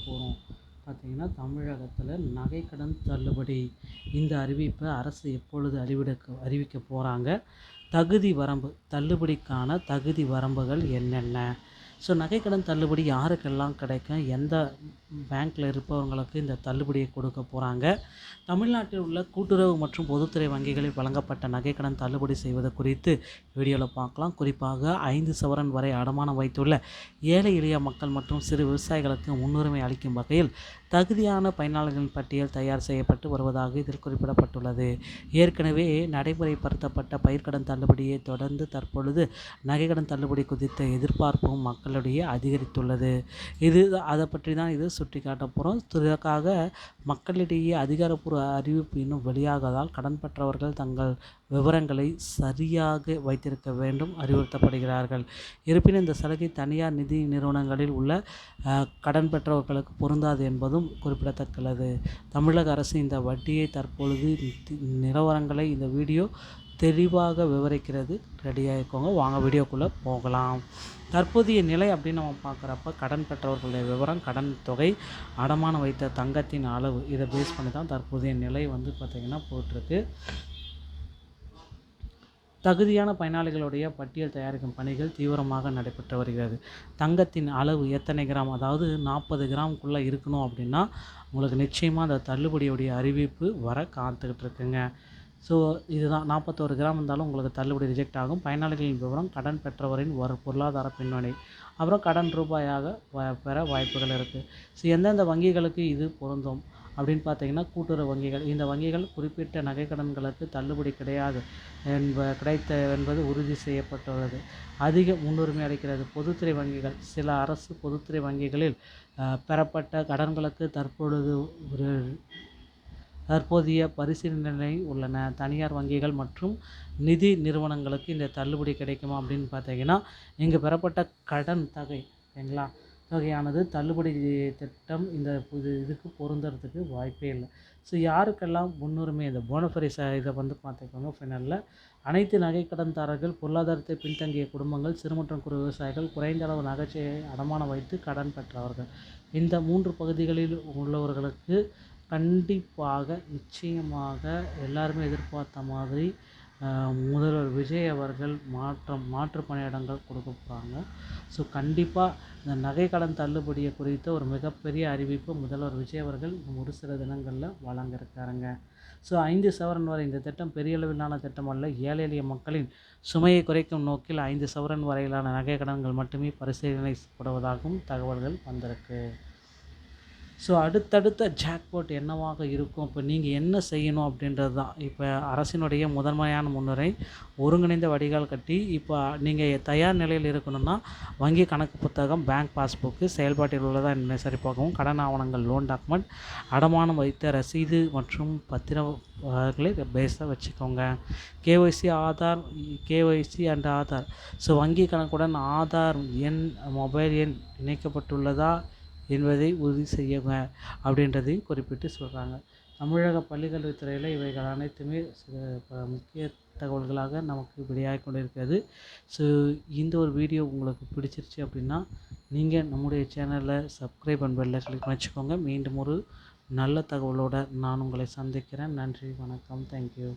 போகிறோம் பார்த்திங்கன்னா, தமிழகத்தில் நகைக்கடன் தள்ளுபடி இந்த அறிவிப்பை அரசு எப்பொழுது அறிவிக்க போகிறாங்க, தகுதி வரம்பு தள்ளுபடிக்கான தகுதி வரம்புகள் என்னென்ன, ஸோ நகைக்கடன் தள்ளுபடி யாருக்கெல்லாம் கிடைக்கும், எந்த பேங்க்கில் இருப்பவங்களுக்கு இந்த தள்ளுபடியை கொடுக்க போகிறாங்க, தமிழ்நாட்டில் உள்ள கூட்டுறவு மற்றும் பொதுத்துறை வங்கிகளில் வழங்கப்பட்ட நகைக்கடன் தள்ளுபடி செய்வது குறித்து வீடியோவில் பார்க்கலாம். குறிப்பாக 5 சவரன் வரை அடமானம் வைத்துள்ள ஏழை எளிய மக்கள் மற்றும் சிறு விவசாயிகளுக்கு முன்னுரிமை அளிக்கும் வகையில் தகுதியான பயனாளர்களின் பட்டியல் தயார் செய்யப்பட்டு வருவதாக இதில் குறிப்பிடப்பட்டுள்ளது. ஏற்கனவே நடைமுறைப்படுத்தப்பட்ட பயிர்க்கடன் தள்ளுபடியை தொடர்ந்து தற்பொழுது நகைக்கடன் தள்ளுபடி குறித்த எதிர்பார்ப்பும் மக்களிடையே அதிகரித்துள்ளது. அதை பற்றி தான் இது சுட்டிக்காட்ட போகிறோம். இதற்காக மக்களிடையே அதிகாரப்பூர்வ அறிவிப்பு இன்னும் வெளியாகாதால் கடன் பெற்றவர்கள் தங்கள் விவரங்களை சரியாக வைத்திருக்க வேண்டும் அறிவுறுத்தப்படுகிறார்கள். இருப்பினும் இந்த சலுகை தனியார் நிதி நிறுவனங்களில் உள்ள கடன் பெற்றவர்களுக்கு பொருந்தாது என்பதும் குறிப்பிடத்தக்கது. தமிழக அரசு இந்த வட்டியை தற்பொழுது நிலவரங்களை இந்த வீடியோ தெளிவாக விவரிக்கிறது. ரெடியாக இருக்கவங்க வாங்க வீடியோக்குள்ளே போகலாம். தற்போதைய நிலை அப்படின்னு நம்ம பார்க்குறப்ப கடன் பெற்றவர்களுடைய விவரம், கடன் தொகை, அடமானம் வைத்த தங்கத்தின் அளவு, இதை பேஸ் பண்ணி தான் தற்போதைய நிலை பார்த்திங்கன்னா போயிட்டுருக்கு. தகுதியான பயனாளிகளுடைய பட்டியல் தயாரிக்கும் பணிகள் தீவிரமாக நடைபெற்று வருகிறது. தங்கத்தின் அளவு எத்தனை கிராம், அதாவது 40 கிராமுக்குள்ளே இருக்கணும் அப்படின்னா உங்களுக்கு நிச்சயமாக அந்த தள்ளுபடியுடைய அறிவிப்பு வர காத்துக்கிட்டு இருக்குங்க. ஸோ இதுதான் 41 கிராம் இருந்தாலும் உங்களுக்கு தள்ளுபடி ரிஜெக்ட் ஆகும். பயனாளிகளின் விவரம், கடன் பெற்றவரின் பொருளாதார பின்னணி, அப்புறம் கடன் ரூபாயாக பெற வாய்ப்புகள் இருக்குது. ஸோ எந்தெந்த வங்கிகளுக்கு இது பொருந்தும் அப்படின்னு பார்த்தீங்கன்னா, கூட்டுறவு வங்கிகள். இந்த வங்கிகள் குறிப்பிட்ட நகைக்கடன்களுக்கு தள்ளுபடி கிடைத்த என்பது உறுதி செய்யப்பட்டுள்ளது. அதிக முன்னுரிமை அளிக்கிறது பொதுத்துறை வங்கிகள். சில அரசு பொதுத்துறை வங்கிகளில் பெறப்பட்ட கடன்களுக்கு தற்போதைய பரிசீலனை உள்ளன. தனியார் வங்கிகள் மற்றும் நிதி நிறுவனங்களுக்கு இந்த தள்ளுபடி கிடைக்குமா அப்படின்னு பார்த்தீங்கன்னா, இங்கு பெறப்பட்ட கடன் தொகையானது தள்ளுபடி திட்டம் இதுக்கு பொருந்துறதுக்கு வாய்ப்பே இல்லை. ஸோ யாருக்கெல்லாம் முன்னுரிமை, இந்த போனஃபைட் இதை பார்த்துக்கோங்க. ஃபைனலில் அனைத்து நகைக்கடன்தாரர்கள், பொருளாதாரத்தை பின்தங்கிய குடும்பங்கள், சிறு மற்றும் குறு விவசாயிகள், குறைந்த அளவு நகைச்சையை அடமானம் வைத்து கடன் பெற்றவர்கள், இந்த 3 பகுதிகளில் உள்ளவர்களுக்கு கண்டிப்பாக நிச்சயமாக எல்லாருமே எதிர்பார்த்த மாதிரி முதல்வர் விஜய் அவர்கள் மாற்று பணியிடங்கள் கொடுப்பாங்க. ஸோ கண்டிப்பாக இந்த நகைக்கடன் தள்ளுபடியை குறித்த ஒரு மிகப்பெரிய அறிவிப்பு முதல்வர் விஜய் அவர்கள் ஒரு சில தினங்களில் வழங்க இருக்காருங்க. ஸோ 5 சவரன் வரை இந்த திட்டம் பெரிய அளவிலான திட்டம் அல்ல. ஏழை எளிய மக்களின் சுமையை குறைக்கும் நோக்கில் 5 சவரன் வரையிலான நகைக்கடன்கள் மட்டுமே பரிசீலனைப்படுவதாகவும் தகவல்கள் வந்திருக்கு. ஸோ அடுத்தடுத்த ஜாக்பாட் என்னவாக இருக்கும், இப்போ நீங்கள் என்ன செய்யணும் அப்படின்றது தான். இப்போ அரசினுடைய முதன்மையான முன்னுரை ஒருங்கிணைந்த வடிகால் கட்டி, இப்போ நீங்கள் தயார் நிலையில் இருக்கணும்னா வங்கி கணக்கு புத்தகம், பேங்க் பாஸ்புக்கு செயல்பாட்டில் உள்ளதா என்ன சரிபார்க்கவும், கடன் ஆவணங்கள், லோன் டாக்குமெண்ட், அடமானம் வைத்த ரசீது மற்றும் பத்திரங்களை பேஸாக வச்சுக்கோங்க. KYC and Aadhaar. ஸோ வங்கி கணக்குடன் ஆதார் எண், மொபைல் எண் இணைக்கப்பட்டுள்ளதா என்பதை உறுதி செய்யுங்க அப்படின்றதையும் குறிப்பிட்டு சொல்கிறாங்க. தமிழக பள்ளிக்கல்வித்துறையில் இவைகள் அனைத்துமே முக்கிய தகவல்களாக நமக்கு வெளியாகி கொண்டிருக்கிறது. ஸோ இந்த ஒரு வீடியோ உங்களுக்கு பிடிச்சிருச்சு அப்படின்னா நீங்கள் நம்முடைய சேனலை சப்ஸ்கிரைப் அண்ட் பெல்லை கிளிக் பண்ணி வச்சுக்கோங்க. மீண்டும் ஒரு நல்ல தகவலோடு நான் உங்களை சந்திக்கிறேன். நன்றி, வணக்கம், தேங்க்யூ.